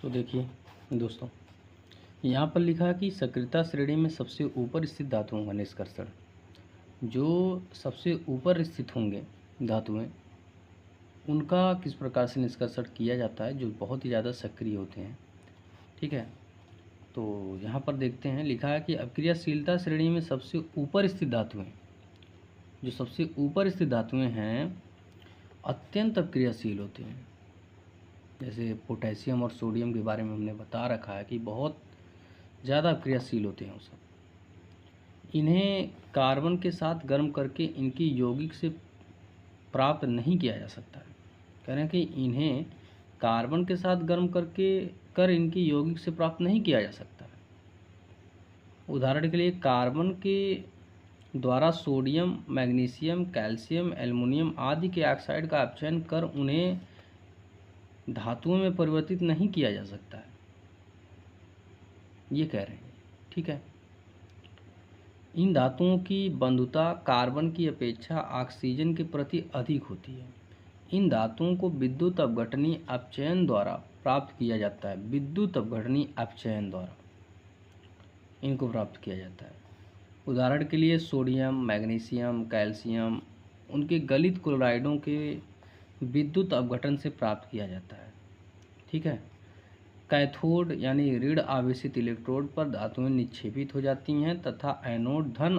तो देखिए दोस्तों, यहाँ पर लिखा है कि सक्रियता श्रेणी में सबसे ऊपर स्थित धातुओं का निष्कर्षण। जो सबसे ऊपर स्थित होंगे धातुएं, उनका किस प्रकार से निष्कर्षण किया जाता है, जो बहुत ही ज़्यादा सक्रिय होते हैं। ठीक है, तो यहाँ पर देखते हैं, लिखा है कि अक्रियाशीलता श्रेणी में सबसे ऊपर स्थित धातुएं, जो सबसे ऊपर स्थित धातुएं हैं, अत्यंत अक्रियाशील होते हैं। जैसे पोटेशियम और सोडियम के बारे में हमने बता रखा है कि बहुत ज़्यादा क्रियाशील होते हैं वो सब। इन्हें कार्बन के साथ गर्म करके इनकी यौगिक से प्राप्त नहीं किया जा सकता है। कह रहे हैं कि इन्हें कार्बन के साथ गर्म कर इनकी यौगिक से प्राप्त नहीं किया जा सकता है। उदाहरण के लिए कार्बन के द्वारा सोडियम, मैग्नीशियम, कैल्शियम, एल्युमिनियम आदि के ऑक्साइड का अपचयन कर उन्हें धातुओं में परिवर्तित नहीं किया जा सकता है, ये कह रहे हैं। ठीक है, इन धातुओं की बंधुता कार्बन की अपेक्षा ऑक्सीजन के प्रति अधिक होती है। इन धातुओं को विद्युत अपघटनीय अपचयन द्वारा प्राप्त किया जाता है। विद्युत अपघटनीय अपचयन द्वारा इनको प्राप्त किया जाता है। उदाहरण के लिए सोडियम, मैग्नीशियम, कैल्शियम, उनके गलित क्लोराइडों के विद्युत अपघटन से प्राप्त किया जाता है। ठीक है, कैथोड यानी ऋण आवेशित इलेक्ट्रोड पर धातुएं निक्षेपित हो जाती हैं तथा एनोड धन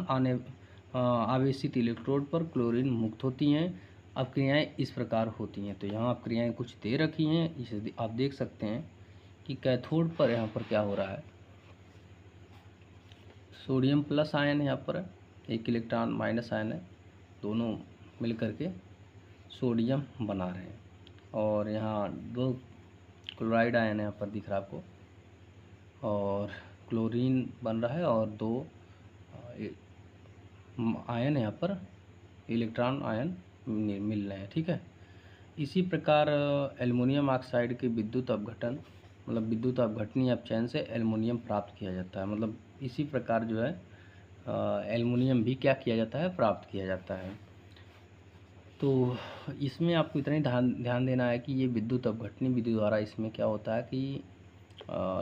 आवेशित इलेक्ट्रोड पर क्लोरीन मुक्त होती हैं। अब क्रियाएँ इस प्रकार होती हैं। तो यहाँ आप क्रियाएँ कुछ दे रखी हैं, इसे आप देख सकते हैं कि कैथोड पर यहाँ पर क्या हो रहा है। सोडियम प्लस आयन है, यहाँ पर एक इलेक्ट्रॉन माइनस आयन है, दोनों मिल करके सोडियम बना रहे हैं। और यहाँ दो क्लोराइड आयन यहाँ पर दिख रहा है आपको, और क्लोरीन बन रहा है, और दो आयन यहाँ पर इलेक्ट्रॉन आयन मिल रहे हैं। ठीक है, इसी प्रकार एल्युमिनियम ऑक्साइड के विद्युत अपघटन, मतलब विद्युत अपघटनीय अपचयन से एल्युमिनियम प्राप्त किया जाता है। मतलब इसी प्रकार जो है एल्युमिनियम भी क्या किया जाता है, प्राप्त किया जाता है। तो इसमें आपको इतना ही ध्यान देना है कि ये विद्युत अपघटनी विधि द्वारा इसमें क्या होता है कि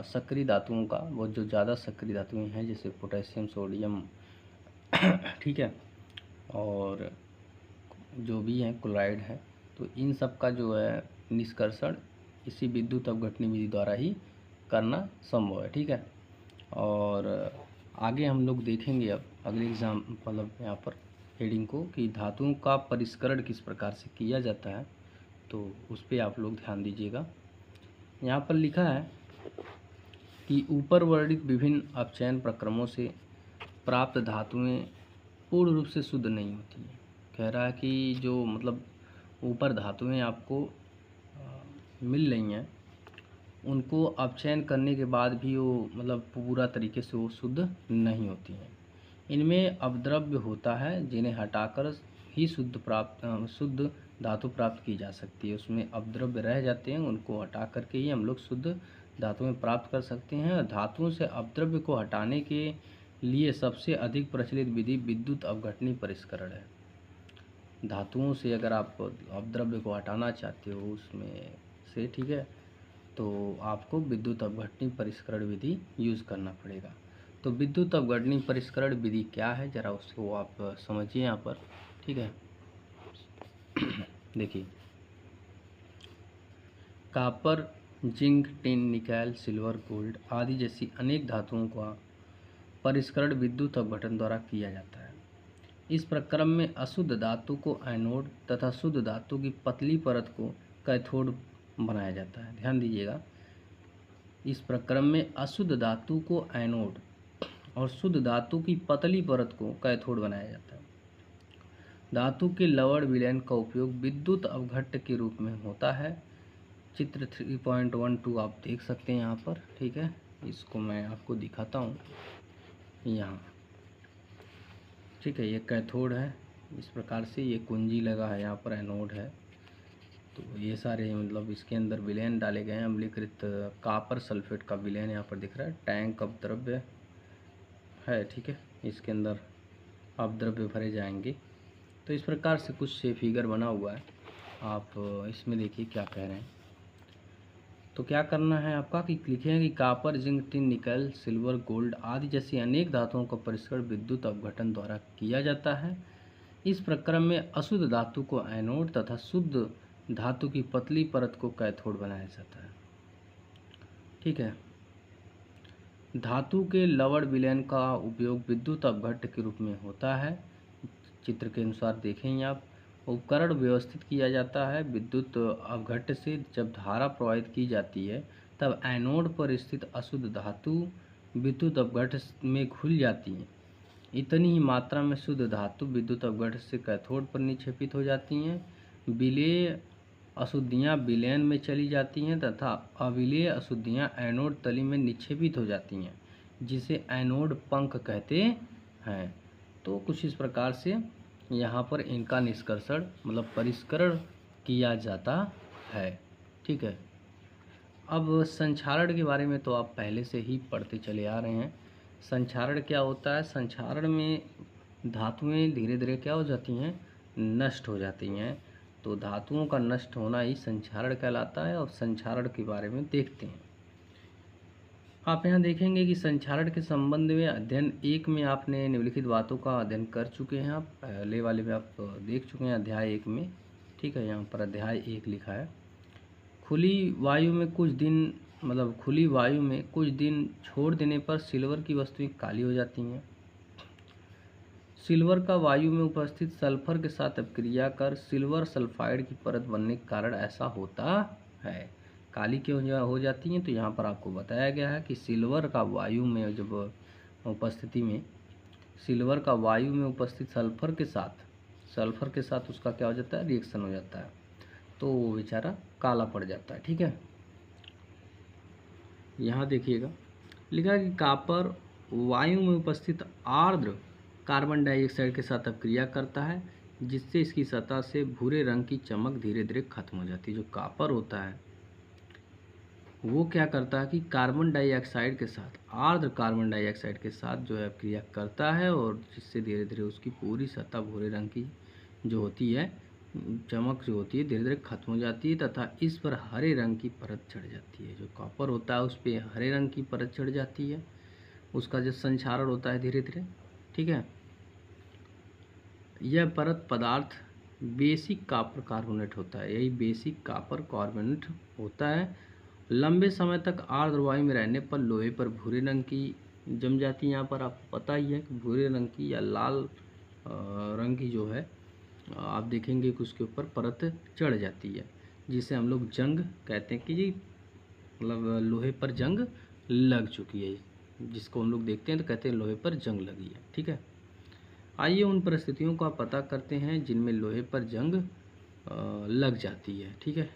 सक्रिय धातुओं का, वो जो ज़्यादा सक्रिय धातुएं हैं जैसे पोटेशियम, सोडियम, ठीक है, और जो भी हैं क्लोराइड है, तो इन सब का जो है निष्कर्षण इसी विद्युत अपघटनी विधि द्वारा ही करना संभव है। ठीक है, और आगे हम लोग देखेंगे अब अगले एग्जाम, मतलब यहाँ पर हेडिंग को, कि धातुओं का परिष्करण किस प्रकार से किया जाता है, तो उस पर आप लोग ध्यान दीजिएगा। यहाँ पर लिखा है कि ऊपर वर्णित विभिन्न अपचयन प्रक्रमों से प्राप्त धातुएं पूर्ण रूप से शुद्ध नहीं होती हैं। कह रहा है कि जो मतलब ऊपर धातुएं आपको मिल रही हैं, उनको अपचयन करने के बाद भी वो मतलब पूरा तरीके से वो शुद्ध नहीं होती हैं। इनमें अपद्रव्य होता है जिन्हें हटाकर ही शुद्ध धातु प्राप्त की जा सकती है। उसमें अपद्रव्य रह जाते हैं, उनको हटा करके ही हम लोग शुद्ध धातुएं प्राप्त कर सकते हैं। धातुओं से अपद्रव्य को हटाने के लिए सबसे अधिक प्रचलित विधि विद्युत अपघटनी परिष्करण है। धातुओं से अगर आप अपद्रव्य को हटाना चाहते हो उसमें से, ठीक है, तो आपको विद्युत अपघटनी परिष्करण विधि यूज़ करना पड़ेगा। तो विद्युत अपघटनी परिष्करण विधि क्या है, ज़रा उसको आप समझिए यहाँ पर। ठीक है, देखिए, copper, zinc, tin, nickel, silver, gold आदि जैसी अनेक धातुओं का परिष्करण विद्युत अपघटन द्वारा किया जाता है। इस प्रक्रम में अशुद्ध धातु को एनोड तथा शुद्ध धातु की पतली परत को कैथोड बनाया जाता है। ध्यान दीजिएगा, इस प्रक्रम में अशुद्ध धातु को एनोड और शुद्ध धातु की पतली परत को कैथोड बनाया जाता है। धातु के लवण विलयन का उपयोग विद्युत अपघट्य के रूप में होता है। चित्र 3.12 आप देख सकते हैं यहाँ पर। ठीक है, इसको मैं आपको दिखाता हूँ यहाँ। ठीक है, ये कैथोड है, इस प्रकार से ये कुंजी लगा है, यहाँ पर एनोड है। तो ये सारे मतलब इसके अंदर विलयन डाले गए हैं। अम्लीकृत कॉपर सल्फेट का विलयन यहाँ पर दिख रहा है। टैंक अपद्रव्य है, ठीक है, इसके अंदर अपद्रव्य भरे जाएंगे। तो इस प्रकार से कुछ से फिगर बना हुआ है, आप इसमें देखिए क्या कह रहे हैं। तो क्या करना है आपका कि लिखें कि कॉपर, जिंक, टिन, निकल, सिल्वर, गोल्ड आदि जैसी अनेक धातुओं का परिष्करण विद्युत अपघटन द्वारा किया जाता है। इस प्रक्रम में अशुद्ध धातु को एनोड तथा शुद्ध धातु की पतली परत को कैथोड बनाया जाता है। ठीक है। धातु के लवण विलयन का उपयोग विद्युत अपघट्य के रूप में होता है। चित्र के अनुसार देखेंगे आप। उपकरण व्यवस्थित किया जाता है। विद्युत अपघट्य से जब धारा प्रवाहित की जाती है तब एनोड पर स्थित अशुद्ध धातु विद्युत अपघट्य में घुल जाती है। इतनी ही मात्रा में शुद्ध धातु विद्युत अपघट्य से कैथोड पर निक्षेपित हो जाती हैं। विलेय अशुद्धियाँ विलयन में चली जाती हैं तथा अविलेय अशुद्धियाँ एनोड तली में निक्षेपित हो जाती हैं, जिसे एनोड पंख कहते हैं। तो कुछ इस प्रकार से यहाँ पर इनका निष्कर्षण मतलब परिष्करण किया जाता है। ठीक है। अब संक्षारण के बारे में तो आप पहले से ही पढ़ते चले आ रहे हैं। संक्षारण क्या होता है? संक्षारण में धातुएं धीरे धीरे क्या हो जाती हैं? नष्ट हो जाती हैं। तो धातुओं का नष्ट होना ही संक्षारण कहलाता है। और संक्षारण के बारे में देखते हैं। आप यहाँ देखेंगे कि संक्षारण के संबंध में अध्ययन 1 में आपने निम्नलिखित बातों का अध्ययन कर चुके हैं। आप पहले वाले में आप देख चुके हैं अध्याय 1 में। ठीक है। यहाँ पर अध्याय 1 लिखा है। खुली वायु में कुछ दिन छोड़ देने पर सिल्वर की वस्तुएं काली हो जाती हैं। सिल्वर का वायु में उपस्थित सल्फर के साथ अपक्रिया कर सिल्वर सल्फाइड की परत बनने के कारण ऐसा होता है। काली क्यों हो जाती हैं? तो यहाँ पर आपको बताया गया है कि सिल्वर का वायु में जब उपस्थिति में सिल्वर का वायु में उपस्थित सल्फर के साथ उसका क्या हो जाता है? रिएक्शन हो जाता है, तो वो बेचारा काला पड़ जाता है। ठीक है। यहाँ देखिएगा लिखा है कि कॉपर वायु में उपस्थित आर्द्र कार्बन डाइऑक्साइड के साथ अपक्रिया करता है, जिससे इसकी सतह से भूरे रंग की चमक धीरे धीरे खत्म हो जाती है। जो कॉपर होता है वो क्या करता है कि कार्बन डाइऑक्साइड के साथ आर्द्र कार्बन डाइऑक्साइड के साथ जो है अपक्रिया करता है, और जिससे धीरे धीरे उसकी पूरी सतह भूरे रंग की जो होती है चमक जो होती है धीरे धीरे खत्म हो जाती है तथा इस पर हरे रंग की परत चढ़ जाती है। जो कॉपर होता है उस पर हरे रंग की परत चढ़ जाती है। उसका जो संक्षारण होता है धीरे धीरे। ठीक है। यह परत पदार्थ बेसिक कॉपर कार्बोनेट होता है। यही बेसिक कॉपर कार्बोनेट होता है। लंबे समय तक आर्द्र वायु में रहने पर लोहे पर भूरे रंग की जम जाती है। यहाँ पर आपको पता ही है कि भूरे रंग की या लाल रंग की जो है आप देखेंगे कि उसके ऊपर परत चढ़ जाती है, जिसे हम लोग जंग कहते हैं कि जी मतलब लोहे पर जंग लग चुकी है। जिसको हम लोग देखते हैं तो कहते हैं लोहे पर जंग लगी है। ठीक है। आइए उन परिस्थितियों का पता करते हैं जिनमें लोहे पर जंग लग जाती है। ठीक है।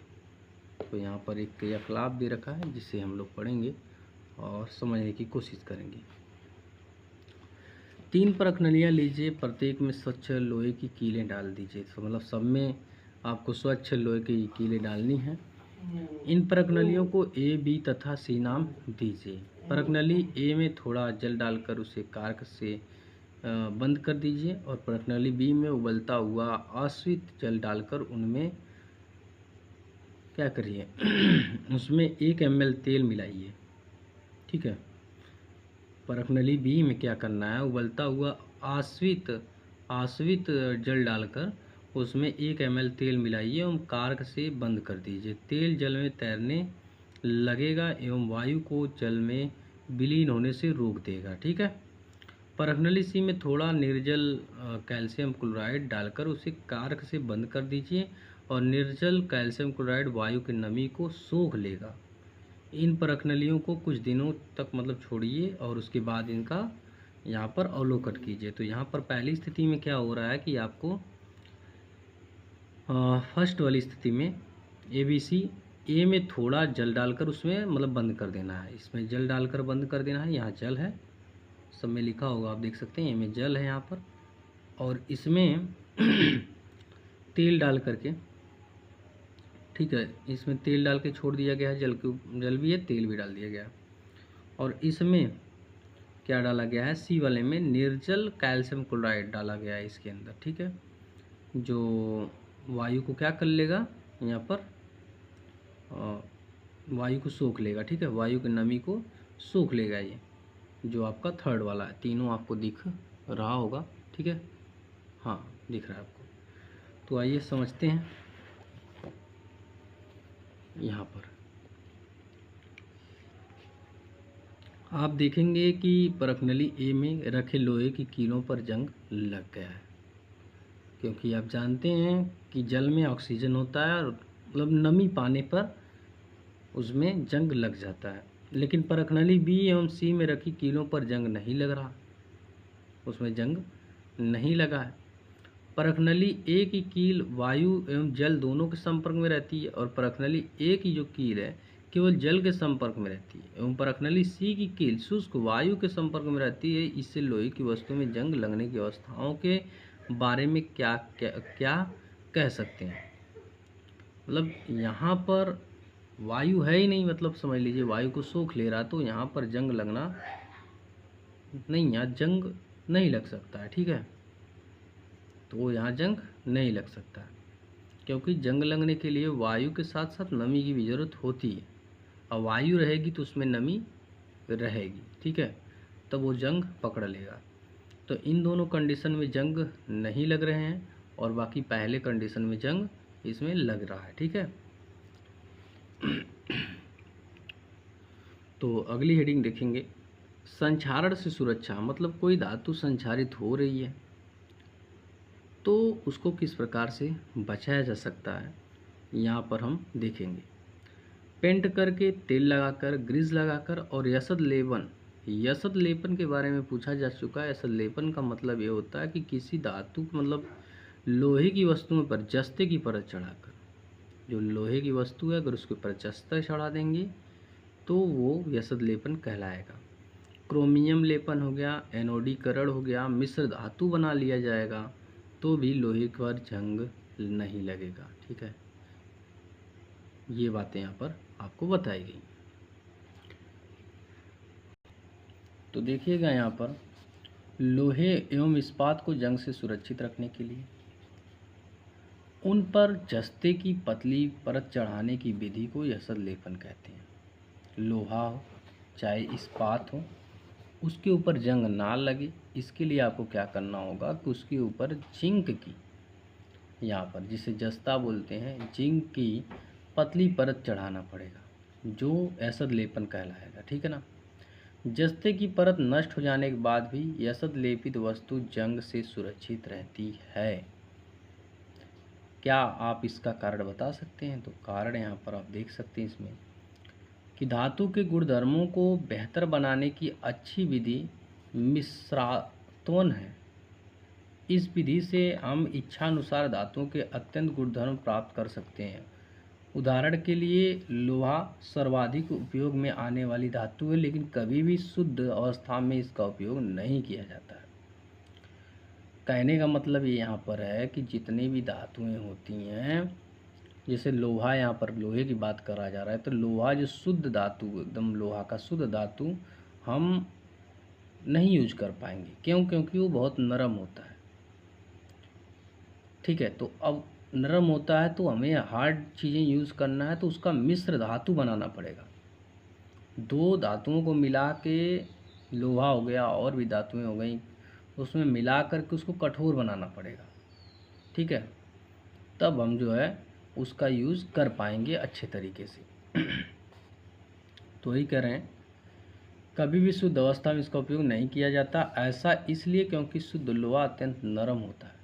तो यहाँ पर एक क्रियाकलाप दे रखा है जिसे हम लोग पढ़ेंगे और समझने की कोशिश करेंगे। 3 परख नलियाँ लीजिए, प्रत्येक में स्वच्छ लोहे की कीलें डाल दीजिए। तो मतलब सब में आपको स्वच्छ लोहे की कीलें डालनी है। इन परख नलियों को ए, बी तथा सी नाम दीजिए। परख नली ए में थोड़ा जल डालकर उसे कार्क से बंद कर दीजिए और परख नली बी में उबलता हुआ आश्रित जल डालकर उनमें क्या करिए उसमें 1 ml तेल मिलाइए। ठीक है। परख नली बी में क्या करना है? उबलता हुआ आश्रित जल डालकर उसमें 1 ml तेल मिलाइए एवं कार्क से बंद कर दीजिए। तेल जल में तैरने लगेगा एवं वायु को जल में विलीन होने से रोक देगा। ठीक है। परख नली सी में थोड़ा निर्जल कैल्शियम क्लोराइड डालकर उसे कार्क से बंद कर दीजिए और निर्जल कैल्शियम क्लोराइड वायु की नमी को सोख लेगा। इन परख नलियों को कुछ दिनों तक मतलब छोड़िए और उसके बाद इनका यहाँ पर अवलोकन कीजिए। तो यहाँ पर पहली स्थिति में क्या हो रहा है कि आपको फर्स्ट वाली स्थिति में ABC ए में थोड़ा जल डालकर उसमें मतलब बंद कर देना है। इसमें जल डालकर बंद कर देना है। यहाँ जल है, सब में लिखा होगा, आप देख सकते हैं ए में जल है यहाँ पर, और इसमें तेल डाल करके, ठीक है, इसमें तेल डाल के छोड़ दिया गया है। जल भी है, तेल भी डाल दिया गया है। और इसमें क्या डाला गया है? सी वाले में निर्जल कैल्शियम क्लोराइड डाला गया है इसके अंदर। ठीक है। जो वायु को क्या कर लेगा यहाँ पर वायु को सोख लेगा, ठीक है, वायु की नमी को सोख लेगा ये, जो आपका थर्ड वाला है। तीनों आपको दिख रहा होगा, ठीक है, हाँ दिख रहा है आपको। तो आइए समझते हैं। यहाँ पर आप देखेंगे कि परखनली ए में रखे लोहे की कीलों पर जंग लग गया है, क्योंकि आप जानते हैं कि जल में ऑक्सीजन होता है और मतलब नमी पाने पर उसमें जंग लग जाता है। लेकिन परखनली बी एवं सी में रखी कीलों पर जंग नहीं लग रहा, उसमें जंग नहीं लगा है। परखनली ए की कील वायु एवं जल दोनों के संपर्क में रहती है और परखनली ए की जो कील है केवल जल के संपर्क में रहती है, एवं परखनली सी की कील शुष्क वायु के संपर्क में रहती है। इससे लोहे की वस्तु में जंग लगने की अवस्थाओं के बारे में क्या क्या, क्या कह सकते हैं। मतलब यहाँ पर वायु है ही नहीं, मतलब समझ लीजिए वायु को सोख ले रहा, तो यहाँ पर जंग लगना नहीं, यहाँ जंग नहीं लग सकता है, ठीक है, तो यहाँ जंग नहीं लग सकता, क्योंकि जंग लगने के लिए वायु के साथ साथ नमी की भी ज़रूरत होती है, और वायु रहेगी तो उसमें नमी रहेगी, ठीक है, तब वो जंग पकड़ लेगा। तो इन दोनों कंडीशन में जंग नहीं लग रहे हैं और बाकी पहले कंडीशन में जंग इसमें लग रहा है, ठीक है। तो अगली हेडिंग देखेंगे, संक्षारण से सुरक्षा, मतलब कोई धातु संक्षारित हो रही है तो उसको किस प्रकार से बचाया जा सकता है, यहाँ पर हम देखेंगे। पेंट करके, तेल लगाकर, ग्रीस लगाकर और यसद लेपन। यसद लेपन के बारे में पूछा जा चुका है। यसद लेपन का मतलब ये होता है कि किसी धातु मतलब लोहे की वस्तुओं पर जस्ते की परत चढ़ाकर, जो लोहे की वस्तु है अगर उसके ऊपर जस्ता चढ़ा देंगे तो वो यसद लेपन कहलाएगा। क्रोमियम लेपन हो गया, एनोडीकरण हो गया, मिश्र धातु बना लिया जाएगा तो भी लोहे पर जंग नहीं लगेगा, ठीक है। ये बातें यहाँ पर आपको बताई गई। तो देखिएगा यहाँ पर लोहे एवं इस्पात को जंग से सुरक्षित रखने के लिए उन पर जस्ते की पतली परत चढ़ाने की विधि को यसद लेपन कहते हैं। लोहा हो चाहे इस्पात हो, उसके ऊपर जंग ना लगे, इसके लिए आपको क्या करना होगा कि उसके ऊपर जिंक की, यहाँ पर जिसे जस्ता बोलते हैं, जिंक की पतली परत चढ़ाना पड़ेगा, जो यसद लेपन कहलाएगा, ठीक है ना। जस्ते की परत नष्ट हो जाने के बाद भी यसद लेपित वस्तु जंग से सुरक्षित रहती है। क्या आप इसका कारण बता सकते हैं? तो कारण यहाँ पर आप देख सकते हैं इसमें कि धातु के गुणधर्मों को बेहतर बनाने की अच्छी विधि मिश्रात्वन है। इस विधि से हम इच्छानुसार धातुओं के अत्यंत गुणधर्म प्राप्त कर सकते हैं। उदाहरण के लिए लोहा सर्वाधिक उपयोग में आने वाली धातु है, लेकिन कभी भी शुद्ध अवस्था में इसका उपयोग नहीं किया जाता है। कहने का मतलब ये यहाँ पर है कि जितनी भी धातुएं होती हैं, जैसे लोहा, यहाँ पर लोहे की बात करा जा रहा है, तो लोहा जो शुद्ध धातु, एकदम लोहा का शुद्ध धातु हम नहीं यूज कर पाएंगे। क्यों? क्योंकि वो बहुत नरम होता है, ठीक है। तो अब नरम होता है तो हमें हार्ड चीज़ें यूज़ करना है तो उसका मिश्र धातु बनाना पड़ेगा। दो धातुओं को मिला के, लोहा हो गया और भी धातुएं हो गई, उसमें मिला करके उसको कठोर बनाना पड़ेगा, ठीक है, तब हम जो है उसका यूज़ कर पाएंगे अच्छे तरीके से। तो यही कह रहे हैं, कभी भी शुद्ध अवस्था में इसका उपयोग नहीं किया जाता। ऐसा इसलिए क्योंकि शुद्ध लोहा अत्यंत नरम होता है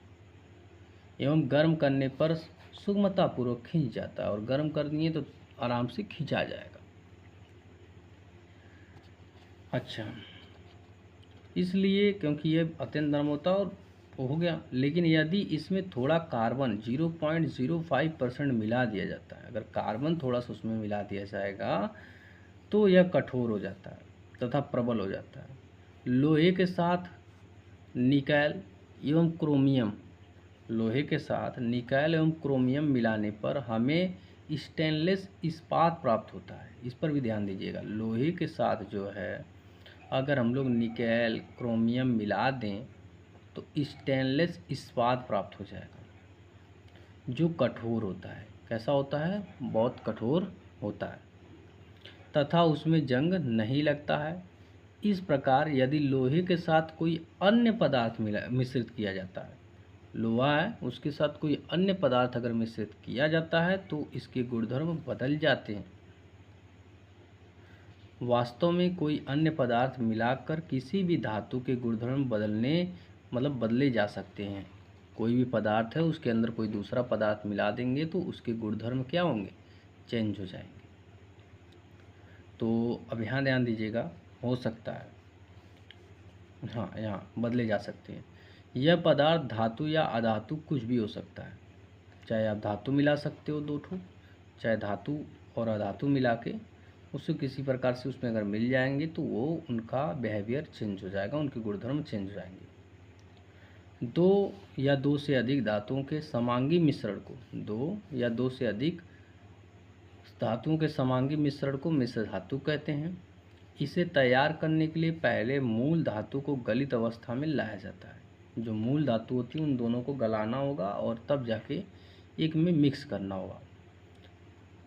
एवं गर्म करने पर सुगमतापूर्वक खींच जाता है, और गर्म कर दिए तो आराम से खींचा जाएगा। अच्छा, इसलिए क्योंकि ये अत्यंत नरम होता है और हो गया। लेकिन यदि इसमें थोड़ा कार्बन 0.05% मिला दिया जाता है, अगर कार्बन थोड़ा सा उसमें मिला दिया जाएगा तो यह कठोर हो जाता है तथा प्रबल हो जाता है। लोहे के साथ निकैल एवं क्रोमियम, लोहे के साथ निकैल एवं क्रोमियम मिलाने पर हमें स्टेनलेस इस्पात प्राप्त होता है। इस पर भी ध्यान दीजिएगा। लोहे के साथ जो है अगर हम लोग निकैल क्रोमियम मिला दें तो स्टेनलेस इस्पात प्राप्त हो जाएगा, जो कठोर होता है। कैसा होता है? बहुत कठोर होता है। तथा उसमें जंग नहीं लगता है। इस प्रकार यदि लोहे के साथ कोई अन्य पदार्थ मिश्रित किया जाता है, लोहा है उसके साथ कोई अन्य पदार्थ अगर मिश्रित किया जाता है तो इसके गुणधर्म बदल जाते हैं। वास्तव में कोई अन्य पदार्थ मिलाकर किसी भी धातु के गुणधर्म बदले जा सकते हैं। कोई भी पदार्थ है उसके अंदर कोई दूसरा पदार्थ मिला देंगे तो उसके गुणधर्म क्या होंगे, चेंज हो जाएंगे। तो अब यहाँ ध्यान दीजिएगा, हो सकता है, हाँ यहाँ बदले जा सकते हैं। यह पदार्थ धातु या अधातु कुछ भी हो सकता है, चाहे आप धातु मिला सकते हो दो ठो, चाहे धातु और अधातु मिला के उससे किसी प्रकार से उसमें अगर मिल जाएंगे तो वो उनका बिहेवियर चेंज हो जाएगा, उनके गुणधर्म चेंज हो जाएंगे। दो या दो से अधिक धातुओं के समांगी मिश्रण को, दो या दो से अधिक धातुओं के समांगी मिश्रण को मिश्र धातु कहते हैं। इसे तैयार करने के लिए पहले मूल धातु को गलित अवस्था में लाया जाता है। जो मूल धातु होती है उन दोनों को गलाना होगा और तब जाके एक में मिक्स करना होगा,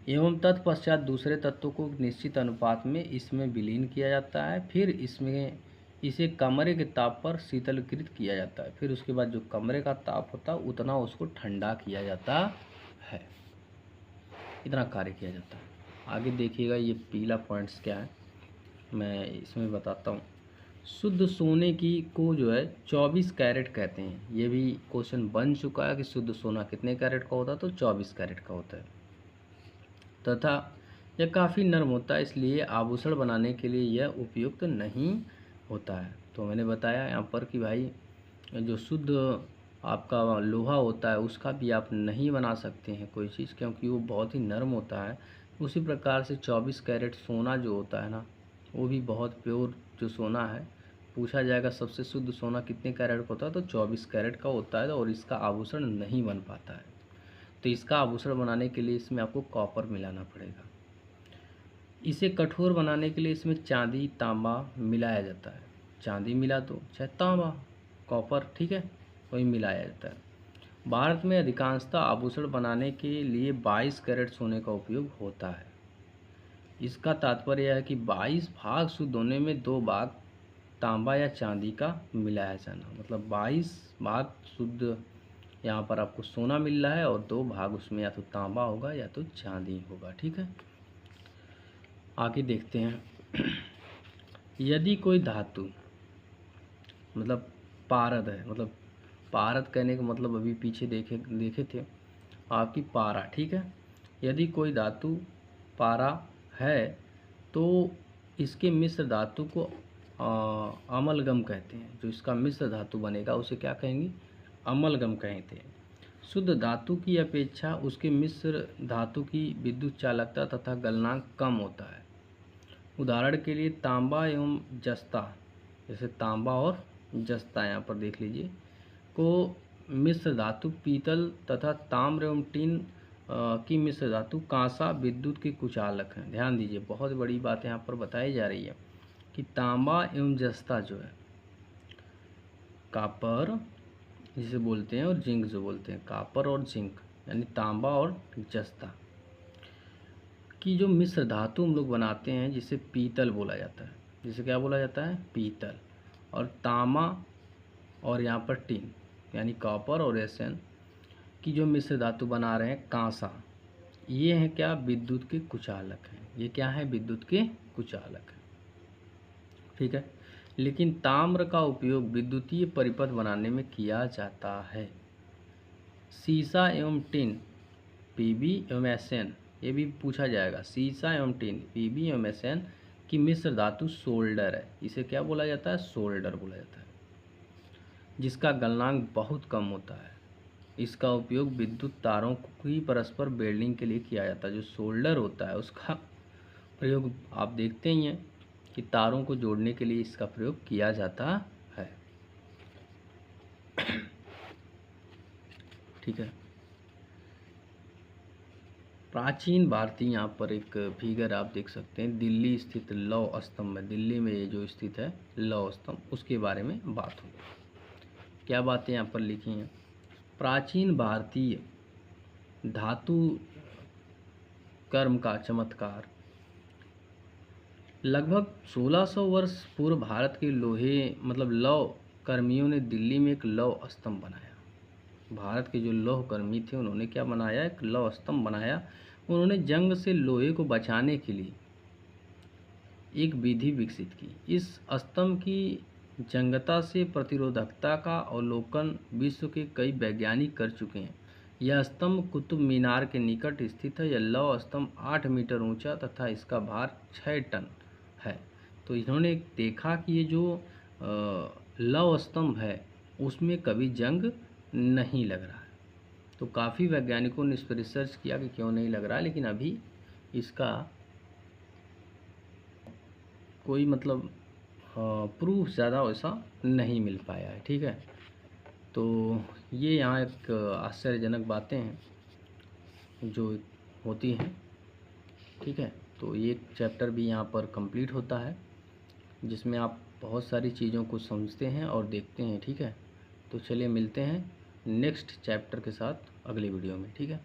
एवं तत्पश्चात दूसरे तत्वों को निश्चित अनुपात में इसमें विलीन किया जाता है। फिर इसे कमरे के ताप पर शीतलकृत किया जाता है। फिर उसके बाद जो कमरे का ताप होता है उतना उसको ठंडा किया जाता है, इतना कार्य किया जाता है। आगे देखिएगा ये पीला पॉइंट्स क्या है, मैं इसमें बताता हूँ। शुद्ध सोने की को जो है 24 कैरेट कहते हैं। ये भी क्वेश्चन बन चुका है कि शुद्ध सोना कितने कैरेट का होता है, तो 24 कैरेट का होता है। तथा यह काफ़ी नरम होता है, इसलिए आभूषण बनाने के लिए यह उपयुक्त नहीं होता है। तो मैंने बताया यहाँ पर कि भाई जो शुद्ध आपका लोहा होता है उसका भी आप नहीं बना सकते हैं कोई चीज़, क्योंकि वो बहुत ही नरम होता है। उसी प्रकार से 24 कैरेट सोना जो होता है ना, वो भी बहुत प्योर जो सोना है, पूछा जाएगा सबसे शुद्ध सोना कितने कैरेट का होता है, तो 24 कैरेट का होता है और इसका आभूषण नहीं बन पाता है। तो इसका आभूषण बनाने के लिए इसमें आपको कॉपर मिलाना पड़ेगा। इसे कठोर बनाने के लिए इसमें चांदी तांबा मिलाया जाता है। चांदी मिला दो चाहे तांबा, कॉपर, ठीक है, वही मिलाया जाता है। भारत में अधिकांशतः आभूषण बनाने के लिए 22 कैरेट सोने का उपयोग होता है। इसका तात्पर्य यह है कि 22 भाग शुद्ध होने में 2 भाग तांबा या चांदी का मिलाया जाना, मतलब 22 भाग शुद्ध यहाँ पर आपको सोना मिल रहा है और 2 भाग उसमें या तो तांबा होगा या तो चांदी होगा, ठीक है। आगे देखते हैं। यदि कोई धातु मतलब पारद है, मतलब पारद कहने का मतलब अभी पीछे देखे थे आपकी पारा, ठीक है। यदि कोई धातु पारा है तो इसके मिश्र धातु को अमलगम कहते हैं। जो इसका मिश्र धातु बनेगा उसे क्या कहेंगे, अमलगम कहते हैं। शुद्ध धातु की अपेक्षा उसके मिश्र धातु की विद्युत चालकता तथा गलनांक कम होता है। उदाहरण के लिए तांबा एवं जस्ता, जैसे तांबा और जस्ता यहाँ पर देख लीजिए, को मिश्र धातु पीतल तथा ताम्र एवं टिन की मिश्र धातु कांसा विद्युत के कुचालक हैं। ध्यान दीजिए, बहुत बड़ी बात यहाँ पर बताई जा रही है कि तांबा एवं जस्ता जो है, कापर जिसे बोलते हैं और जिंक जो बोलते हैं, कापर और जिंक यानी तांबा और जस्ता की जो मिश्र धातु हम लोग बनाते हैं जिसे पीतल बोला जाता है, जिसे क्या बोला जाता है, पीतल, और तांबा और यहाँ पर टिन यानी कॉपर और एसएन की जो मिश्र धातु बना रहे हैं कांसा, ये हैं क्या, विद्युत के कुचालक हैं। ये क्या है, विद्युत के कुचालक हैं, ठीक है। लेकिन ताम्र का उपयोग विद्युतीय परिपथ बनाने में किया जाता है। सीसा एवं टिन पीबी एवं एसएन, ये भी पूछा जाएगा, सीसा एवं टिन पीबी एवं एसएन की मिश्र धातु सोल्डर है। इसे क्या बोला जाता है, सोल्डर बोला जाता है, जिसका गलनांक बहुत कम होता है। इसका उपयोग विद्युत तारों की परस्पर वेल्डिंग के लिए किया जाता है। जो सोल्डर होता है उसका प्रयोग आप देखते ही हैं कि तारों को जोड़ने के लिए इसका प्रयोग किया जाता है, ठीक है। प्राचीन भारतीय, यहाँ पर एक फिगर आप देख सकते हैं, दिल्ली स्थित लौह स्तंभ है, दिल्ली में ये जो स्थित है लौह स्तंभ, उसके बारे में बात होगी। क्या बातें यहाँ पर लिखी हैं, प्राचीन भारतीय धातु कर्म का चमत्कार लगभग 1600 वर्ष पूर्व भारत के लोहे मतलब लौह कर्मियों ने दिल्ली में एक लौह स्तंभ बनाया। भारत के जो लौह कर्मी थे उन्होंने क्या बनाया, एक लौह स्तंभ बनाया। उन्होंने जंग से लोहे को बचाने के लिए एक विधि विकसित की। इस स्तंभ की जंगता से प्रतिरोधकता का अवलोकन विश्व के कई वैज्ञानिक कर चुके हैं। यह स्तंभ कुतुब मीनार के निकट स्थित है। यह लौह स्तंभ 8 मीटर ऊंचा तथा इसका भार 6 टन है। तो इन्होंने देखा कि ये जो लौह स्तंभ है उसमें कभी जंग नहीं लग रहा है। तो काफ़ी वैज्ञानिकों ने इस पर रिसर्च किया कि क्यों नहीं लग रहा है, लेकिन अभी इसका कोई मतलब प्रूफ ज़्यादा वैसा नहीं मिल पाया है। ठीक है, तो ये यहाँ एक आश्चर्यजनक बातें हैं जो होती हैं। ठीक है, तो ये चैप्टर भी यहाँ पर कंप्लीट होता है जिसमें आप बहुत सारी चीज़ों को समझते हैं और देखते हैं। ठीक है, तो चलिए मिलते हैं नेक्स्ट चैप्टर के साथ अगले वीडियो में। ठीक है।